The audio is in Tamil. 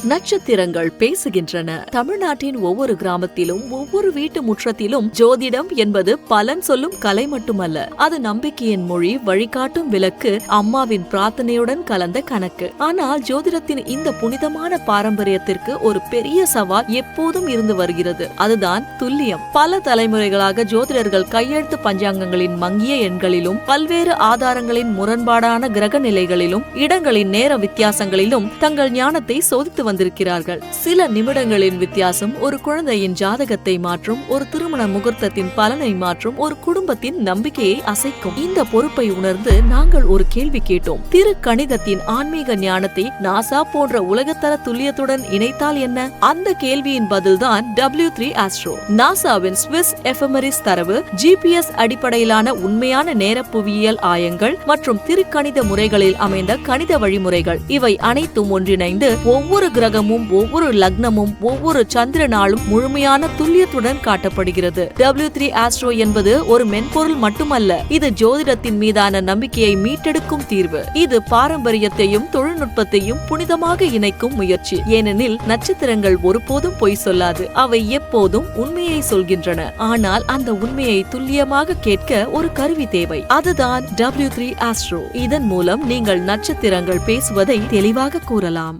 நட்சத்திரங்கள் பேசுகின்றன. தமிழ்நாட்டின் ஒவ்வொரு கிராமத்திலும் ஒவ்வொரு வீட்டு முற்றத்திலும் ஜோதிடம் என்பது பலன் சொல்லும் கலை மட்டுமல்ல, அது நம்பிக்கையின் மொழி, வழிகாட்டும் விளக்கு, அம்மாவின் பிரார்த்தனையுடன் கலந்த கணக்கு. ஆனால் ஜோதிடத்தின் இந்த புனிதமான பாரம்பரியத்திற்கு ஒரு பெரிய சவால் எப்போதும் இருந்து வருகிறது. அதுதான் துல்லியம். பல தலைமுறைகளாக ஜோதிடர்கள் கையெழுத்து பஞ்சாங்கங்களின் மங்கிய எண்களிலும், பல்வேறு ஆதாரங்களின் முரண்பாடான கிரக நிலைகளிலும், இடங்களின் நேர வித்தியாசங்களிலும் தங்கள் ஞானத்தை சோதித்து வந்திருக்கிறார்கள். சில நிமிடங்களின் வித்தியாசம் ஒரு குழந்தையின் ஜாதகத்தை மாற்றும், ஒரு திருமண முகூர்த்தத்தின் பலனை மாற்றும், ஒரு குடும்பத்தின் நம்பிக்கையை அசைக்கும். இந்த பொறுப்பை உணர்ந்து நாங்கள் ஒரு கேள்வி கேட்டோம். திரு கணிதத்தின் ஆன்மீக ஞானத்தை நாசா போன்ற உலகத்தர துல்லியத்துடன் இணைத்தால் என்ன? அந்த கேள்வியின் பதில்தான் W3 ஆஸ்ட்ரோ. நாசாவின் ஸ்விஸ் எஃபெமெரிஸ் தரவு, GPS அடிப்படையிலான உண்மையான நேர புவியியல் ஆயங்கள் மற்றும் திருக்கணித முறைகளில் அமைந்த கணித வழிமுறைகள், இவை அனைத்தும் ஒன்றிணைந்து ஒவ்வொரு கிரகமும், ஒவ்வொரு லக்னமும், ஒவ்வொரு சந்திர நாளும் முழுமையான துல்லியத்துடன் காட்டப்படுகிறது. W3 ஆஸ்ட்ரோ என்பது ஒரு மென்பொருள் மட்டுமல்ல, இது ஜோதிடத்தின் மீதான நம்பிக்கையை மீட்டெடுக்கும் தீர்வு. இது பாரம்பரியத்தையும் தொழில்நுட்பத்தையும் புனிதமாக இணைக்கும் முயற்சி. ஏனெனில் நட்சத்திரங்கள் ஒருபோதும் பொய் சொல்லாது, அவை எப்போதும் உண்மையை சொல்கின்றன. ஆனால் அந்த உண்மையை துல்லியமாக கேட்க ஒரு கருவி தேவை. அதுதான் W3 ஆஸ்ட்ரோ. இதன் மூலம் நீங்கள் நட்சத்திரங்கள் பேசுவதை தெளிவாக கூறலாம்.